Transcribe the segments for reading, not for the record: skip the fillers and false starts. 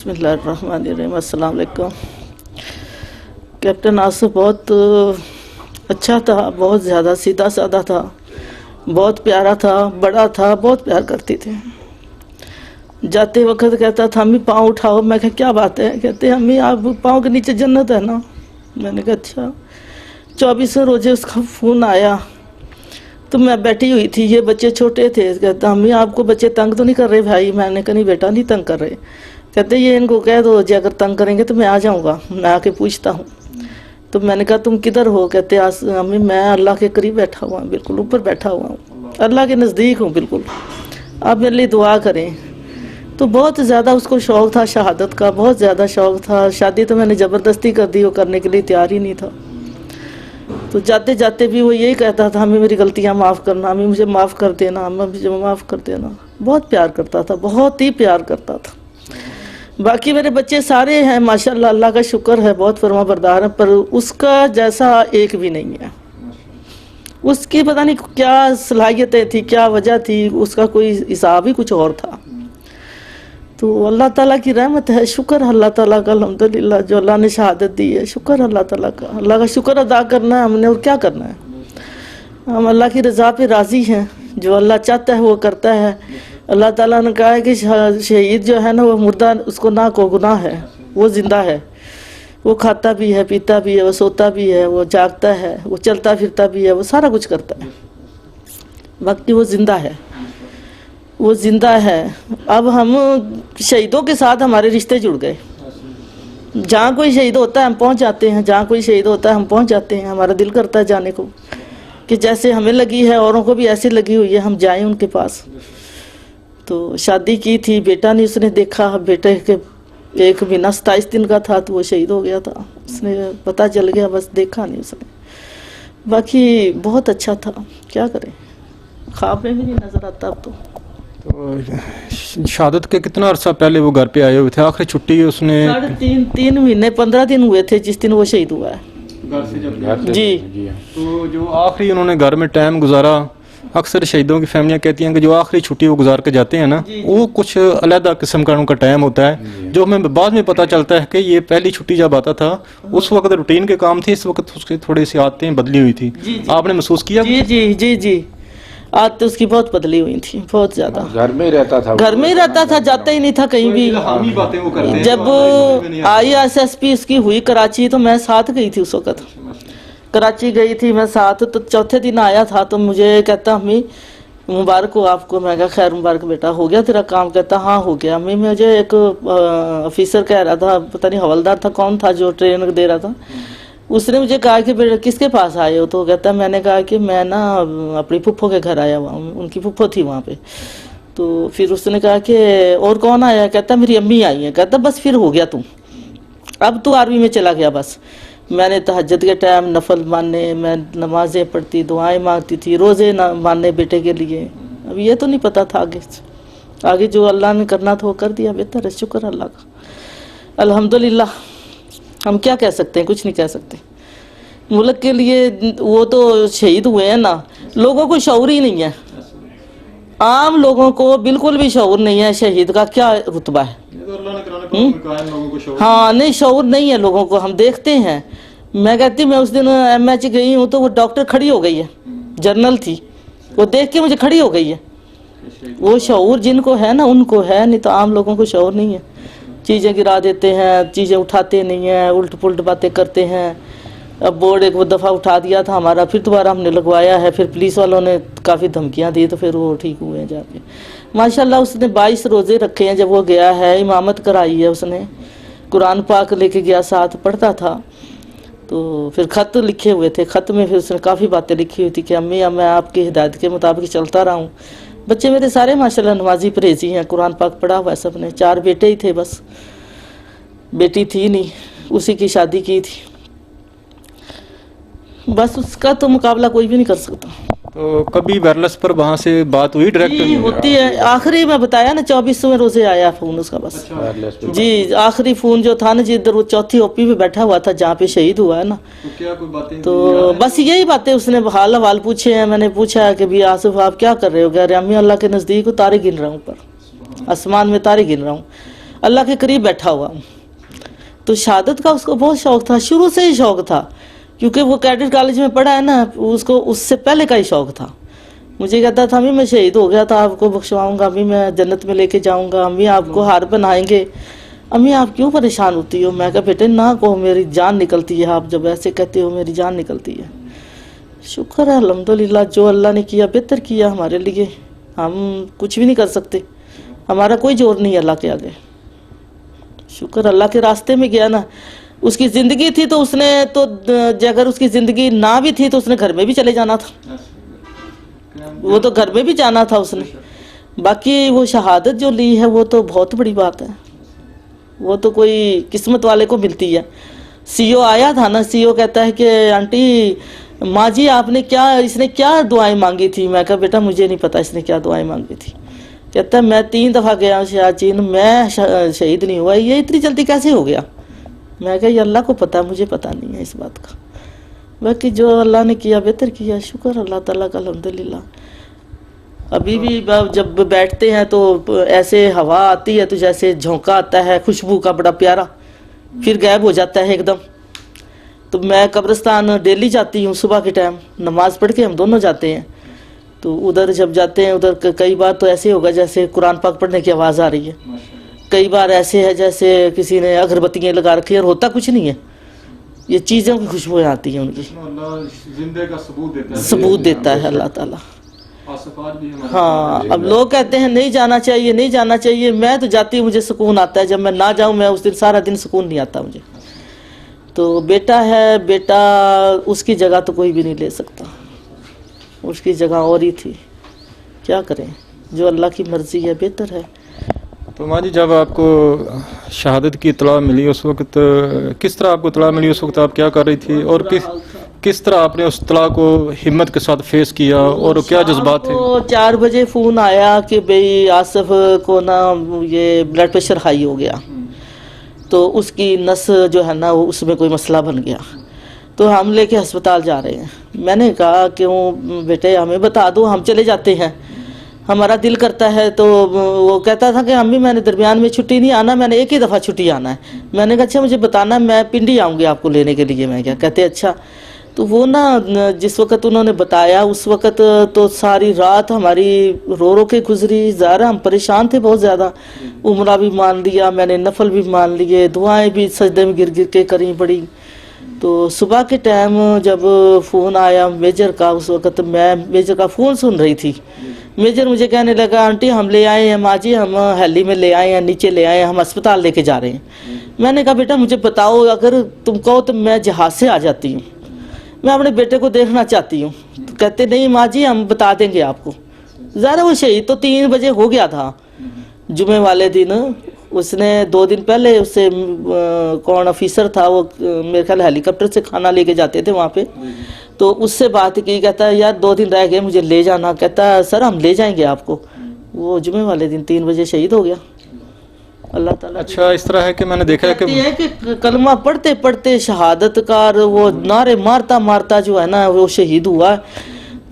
बिस्मिल्लाहिर्रहमानिर्रहीम। अस्सलाम वालेकुम। कैप्टन आसिफ बहुत अच्छा था, बहुत ज़्यादा सीधा साधा था, बहुत प्यारा था, बड़ा था, बहुत प्यार करती थी। जाते वक्त कहता था अम्मी पाँव उठाओ। मैं कहा क्या बात है? कहते अम्मी आप पाँव के नीचे जन्नत है ना। मैंने कहा अच्छा। 24वें रोजे उसका फ़ोन आया तो मैं बैठी हुई थी, ये बच्चे छोटे थे। कहता अम्मी आपको बच्चे तंग तो नहीं कर रहे भाई? मैंने कहा नहीं बेटा नहीं तंग कर रहे। कहते ये इनको कह दो जो अगर तंग करेंगे तो मैं आ जाऊंगा, मैं आके पूछता हूँ। तो मैंने कहा तुम किधर हो? कहते अम्मी मैं अल्लाह के करीब बैठा हुआ हूँ, बिल्कुल ऊपर बैठा हुआ हूँ, अल्लाह के नज़दीक हूँ बिल्कुल, आप मेरे लिए दुआ करें। तो बहुत ज़्यादा उसको शौक़ था शहादत का, बहुत ज़्यादा शौक़ था। शादी तो मैंने ज़बरदस्ती कर दी, वो करने के लिए तैयार ही नहीं था। तो जाते जाते भी वो यही कहता था हमें मेरी गलतियाँ माफ़ करना, हमें मुझे माफ़ कर देना, हमें मुझे माफ़ कर देना। बहुत प्यार करता था, बहुत ही प्यार करता था। बाकी मेरे बच्चे सारे हैं माशाल्लाह, अल्लाह का शुक्र है, बहुत फरमाबरदार है, पर उसका जैसा एक भी नहीं है। उसकी पता नहीं क्या सलाहियतें थी, क्या वजह थी, उसका कोई हिसाब ही कुछ और था। तो अल्लाह ताला की रहमत है, शुक्र अल्लाह ताला का, अल्हम्दुलिल्लाह जो अल्लाह ने शहादत दी है, शुक्र अल्लाह ताला का। अल्लाह का शुक्र अदा करना है हमने, और क्या करना है। हम अल्लाह की रज़ा पे राज़ी हैं, जो अल्लाह चाहता है वो करता है। अल्लाह ताला ने कहा है कि शहीद जो है ना वो मुर्दा, उसको ना को गुनाह है, वो ज़िंदा है, वो खाता भी है, पीता भी है, वो सोता भी है, वो जागता है, वो चलता फिरता भी है, वो सारा कुछ करता है, बाकी वो ज़िंदा है, वो ज़िंदा है। अब हम शहीदों के साथ हमारे रिश्ते जुड़ गए। जहाँ कोई शहीद होता है हम पहुँच जाते हैं, जहाँ कोई शहीद होता है हम पहुँच जाते हैं। हमारा दिल करता है जाने को, कि जैसे हमें लगी है औरों को भी ऐसे लगी हुई है, हम जाएं उनके पास। तो शादी की थी, बेटा नहीं उसने देखा, बेटे के एक महीना 27 दिन का था तो वो शहीद हो गया था। उसने पता चल गया, बस देखा नहीं उसने। बाकी बहुत अच्छा था, क्या करें, ख्वाब में भी नहीं नजर आता अब तो। शहादत के कितना अरसा पहले वो घर पे आए हुए थे? आखिरी छुट्टी उसने 3.5 महीने 15 दिन हुए थे जिस दिन वो शहीद हुआ है घर से, जब जी। तो जो आखिरी उन्होंने घर में टाइम गुजारा, अक्सर शहीदों की फैमिलियां कहती हैं कि जो आखिरी छुट्टी वो गुजार के जाते हैं ना, वो कुछ अलग किस्म का उनका टाइम होता है, जो हमें बाद में पता चलता है कि ये पहली छुट्टी जब आता था उस वक्त रूटीन के काम थे, इस वक्त उसके थोड़ी सी आदतें बदली हुई थी। आपने महसूस किया? जी जी जी जी, आदतें उसकी बहुत बदली हुई थी, बहुत ज्यादा। घर में ही रहता था, घर में ही रहता था, जाता ही नहीं था कहीं भी। जब ISSP उसकी हुई कराची तो मैं साथ गई थी, उस वक्त कराची गई थी मैं साथ। तो चौथे दिन आया था तो मुझे कहता अम्मी मुबारक हो आपको। मैं कहा खैर मुबारक बेटा, हो गया तेरा काम? कहता हाँ हो गया। अम्मी मुझे एक ऑफिसर कह रहा था, पता नहीं हवलदार था कौन था, जो ट्रेन दे रहा था, उसने मुझे कहा कि बेटा किसके पास आए हो? तो कहता मैंने कहा कि मैं ना अपनी फुफ्फो के घर आया हुआ हूँ, उनकी फुफ्फो थी वहाँ पे। तो फिर उसने कहा कि और कौन आया? कहता मेरी अम्मी आई है। कहता बस फिर हो गया तू, अब तू आर्मी में चला गया। बस मैंने तहज्जुद के टाइम नफल मानने, मैं नमाजें पढ़ती, दुआएं मांगती थी, रोज़े मानने बेटे के लिए। अब ये तो नहीं पता था आगे जो अल्लाह ने करना था वो कर दिया, बेहतर है, शुक्र अल्लाह का, अल्हम्दुलिल्लाह। हम क्या कह सकते हैं? कुछ नहीं कह सकते। मुल्क के लिए वो तो शहीद हुए हैं ना, लोगों को शऊर ही नहीं है, आम लोगों को बिल्कुल भी शऊर नहीं है शहीद का क्या रुतबा है। हाँ नहीं, शऊर नहीं है लोगों को, हम देखते हैं। मैं कहती मैं उस दिन MH गई हूँ तो वो डॉक्टर खड़ी हो गई है, जनरल थी, वो देख के मुझे खड़ी हो गई है। वो शऊर जिनको है ना उनको है, नहीं तो आम लोगों को शऊर नहीं है। चीज़ें गिरा देते हैं, चीज़ें उठाते नहीं हैं, उल्ट पुल्ट बातें करते हैं। अब बोर्ड एक वो दफ़ा उठा दिया था हमारा, फिर दोबारा हमने लगवाया है, फिर पुलिस वालों ने काफ़ी धमकियां दी तो फिर वो ठीक हुए हैं जाके। माशाल्लाह उसने 22 रोज़े रखे हैं। जब वो गया है, इमामत कराई है उसने, कुरान पाक लेके गया, साथ पढ़ता था। तो फिर ख़त लिखे हुए थे, ख़त में फिर उसने काफ़ी बातें लिखी हुई थी कि अम्मी अब मैं आपकी हिदायत के मुताबिक चलता रहा हूँ। बच्चे मेरे सारे माशाल्लाह नमाजी परहेजी हैं, कुरान पाक पढ़ा हुआ है सब ने। 4 बेटे ही थे, बस बेटी थी नहीं, उसी की शादी की थी। बस उसका तो मुकाबला कोई भी नहीं कर सकता। तो कभी वायरलेस पर वहाँ से बात हुई डायरेक्ट? होती है, आखिरी में बताया ना 24वें रोजे आया फ़ोन उसका बस। जी आखिरी फ़ोन जो था ना जिधर वो चौथी OP पे बैठा हुआ था जहाँ पे शहीद हुआ है ना, तो क्या कोई बातें? तो बस यही बातें उसने हाल हवाल पूछे हैं। मैंने पूछा है कि भी आसिफ आप क्या कर रहे हो? कह रहे अम्मी अल्लाह के नज़दीक तारे गिन रहा हूँ, ऊपर आसमान में तारे गिन रहा हूँ। अल्लाह के करीब बैठा हुआ हूँ। तो शहादत का उसको बहुत शौक था, शुरू से ही शौक था, क्योंकि वो कैडेट कॉलेज में पढ़ा है ना, उसको उससे पहले का ही शौक था। मुझे कहता था अम्मी मैं शहीद हो गया था आपको बख्शवाऊंगा, अम्मी मैं जन्नत में लेके जाऊंगा, अम्मी आपको हार पहनाएंगे, अम्मी आप क्यों परेशान होती हो। मैं कहा बेटे ना कहो, मेरी जान निकलती है, आप जब ऐसे कहते हो मेरी जान निकलती है। शुक्र है अल्हम्दुलिल्लाह, जो अल्लाह ने किया बेहतर किया हमारे लिए, हम कुछ भी नहीं कर सकते, हमारा कोई जोर नहीं है अल्लाह के आगे। शुक्र अल्लाह के रास्ते में गया ना। उसकी ज़िंदगी थी तो उसने तो, अगर उसकी ज़िंदगी ना भी थी तो उसने घर में भी चले जाना था, वो तो घर में भी जाना था उसने। बाकी वो शहादत जो ली है वो तो बहुत बड़ी बात है, वो तो कोई किस्मत वाले को मिलती है। सीओ आया था ना, सीओ कहता है कि आंटी माँ जी आपने क्या, इसने क्या दुआएं मांगी थी। मैं कहा बेटा मुझे नहीं पता इसने क्या दुआएं मांगी थी। कहता है मैं 3 दफ़ा गया हूँ सियाचिन, मैं शहीद नहीं हुआ, ये इतनी जल्दी कैसे हो गया। मैं कहा ये अल्लाह को पता, मुझे पता नहीं है इस बात का। बाकी जो अल्लाह ने किया बेहतर किया, शुक्र अल्लाह ताला का अल्हम्दुलिल्लाह। अभी भी जब बैठते हैं तो ऐसे हवा आती है तो जैसे झोंका आता है खुशबू का बड़ा प्यारा, फिर गायब हो जाता है एकदम। तो मैं कब्रिस्तान डेली जाती हूँ, सुबह के टाइम नमाज पढ़ के हम दोनों जाते हैं। तो उधर जब जाते हैं उधर कई बार तो ऐसे होगा जैसे कुरान पाक पढ़ने की आवाज़ आ रही है, कई बार ऐसे है जैसे किसी ने अगरबत्तियाँ लगा रखी है और होता कुछ नहीं है, ये चीज़ों की खुशबू आती है उनकी, सबूत देता है अल्लाह ताला। हाँ अब लोग कहते हैं नहीं जाना चाहिए, नहीं जाना चाहिए, मैं तो जाती हूँ, मुझे सुकून आता है। जब मैं ना जाऊँ मैं उस दिन सारा दिन सुकून नहीं आता मुझे। तो बेटा है, बेटा उसकी जगह तो कोई भी नहीं ले सकता, उसकी जगह और ही थी, क्या करें, जो अल्लाह की मर्जी है बेहतर है। तो माँ जी जब आपको शहादत की इत्तला मिली उस वक्त किस तरह आपको इत्तला मिली, उस वक्त आप क्या कर रही थी और किस तरह आपने उस इत्तला को हिम्मत के साथ फेस किया और क्या जज्बात थे? 4 बजे फ़ोन आया कि भाई आसिफ को ना ये ब्लड प्रेशर हाई हो गया, तो उसकी नस जो है ना वो उसमें कोई मसला बन गया, तो हम लेके अस्पताल जा रहे हैं। मैंने कहा क्यों बेटे हमें बता दो, हम चले जाते हैं, हमारा दिल करता है। तो वो कहता था कि अम्मी मैंने दरमियान में छुट्टी नहीं आना, मैंने एक ही दफ़ा छुट्टी आना है। मैंने कहा अच्छा मुझे बताना, मैं पिंडी आऊँगी आपको लेने के लिए। मैं क्या कहते अच्छा। तो वो ना जिस वक़्त उन्होंने बताया उस वक़्त तो सारी रात हमारी रो रो के गुजरी, ज़ाहिर हम परेशान थे बहुत ज़्यादा। उम्रा भी मान लिया मैंने, नफल भी मान लिए, दुआएं भी सजदे में गिर गिर के करी पड़ी। तो सुबह के टाइम जब फ़ोन आया मेजर का, उस वक़्त मैं मेजर का फ़ोन सुन रही थी। मेजर मुझे कहने लगा आंटी हम ले आए हैं, माँ जी हम हेली में ले आए हैं, नीचे ले आए हैं, हम अस्पताल लेके जा रहे हैं। मैंने कहा बेटा मुझे बताओ, अगर तुम कहो तो मैं जहाज़ से आ जाती हूँ, मैं अपने बेटे को देखना चाहती हूँ। तो कहते नहीं माँ जी हम बता देंगे आपको। ज़रा वो शहीद तो 3 बजे हो गया था जुमे वाले दिन। उसने 2 दिन पहले उससे कौन ऑफिसर था वो मेरे ख्याल हेलीकॉप्टर से खाना लेके जाते थे वहाँ पे, तो उससे बात की, कहता है यार 2 दिन रह गए मुझे ले जाना। कहता है सर हम ले जाएंगे आपको। वो जुमे वाले दिन 3 बजे शहीद हो गया अल्लाह ताला। अच्छा इस तरह है कि मैंने देखा है कि कलमा पढ़ते पढ़ते शहादत का वो नारे मारता मारता जो है ना वो शहीद हुआ।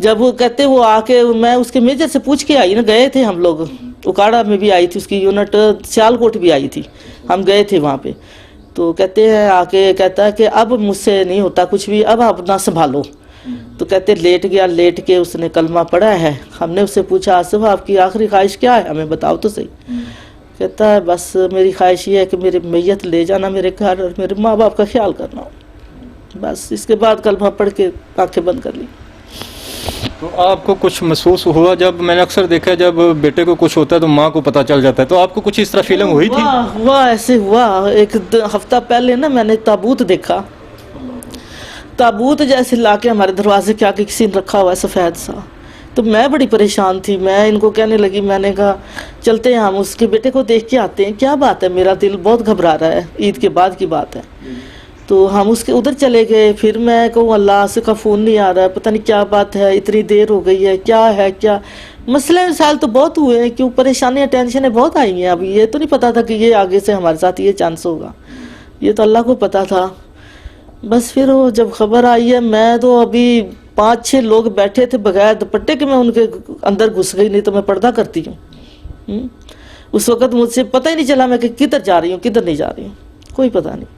जब वो कहते वो आके, मैं उसके मेजर से पूछ के आई ना, गए थे हम लोग, उकाड़ा में भी आई थी उसकी यूनिट, सियालकोट भी आई थी, हम गए थे वहाँ पे। तो कहते हैं आके, कहता है कि अब मुझसे नहीं होता कुछ भी, अब अपना संभालो। तो कहते लेट गया, लेट के उसने कलमा पढ़ा है। हमने उससे पूछा आसिफ आपकी आखिरी ख्वाहिश क्या है, हमें बताओ तो सही। कहता है बस मेरी ख्वाहिश ये है कि मेरी मैयत ले जाना मेरे घर और मेरे माँ बाप का ख्याल करना, बस। इसके बाद कलमा पढ़ के आंखें बंद कर ली। तो आपको कुछ महसूस हुआ? जब मैंने अक्सर देखा जब बेटे को कुछ होता है तो माँ को पता चल जाता है, तो आपको कुछ इस तरह फीलिंग हुई थी? हुआ ऐसे हुआ। एक हफ्ता पहले ना मैंने ताबूत देखा, ताबूत जैसे लाके हमारे दरवाजे के आगे किसी ने रखा हुआ है सफ़ेद सा। तो मैं बड़ी परेशान थी, मैं इनको कहने लगी, मैंने कहा चलते हैं हम उसके बेटे को देख के आते हैं, क्या बात है, मेरा दिल बहुत घबरा रहा है, ईद के बाद की बात है। तो हम उसके उधर चले गए। फिर मैं कहूँ अल्लाह से का फ़ोन नहीं आ रहा है, पता नहीं क्या बात है, इतनी देर हो गई है, क्या है क्या मसले मसाइल तो बहुत हुए हैं, क्यों परेशानियाँ टेंशनें बहुत आई हैं। अभी ये तो नहीं पता था कि ये आगे से हमारे साथ ये चांस होगा, ये तो अल्लाह को पता था। बस फिर वो जब खबर आई है, मैं तो अभी 5-6 लोग बैठे थे बगैर दुपट्टे के, मैं उनके अंदर घुस गई, नहीं तो मैं पर्दा करती हूँ। اس وقت مجھ سے پتہ ہی نہیں چلا میں کہ کدھر جا رہی ہوں کدھر نہیں جا رہی ہوں، کوئی پتہ نہیں.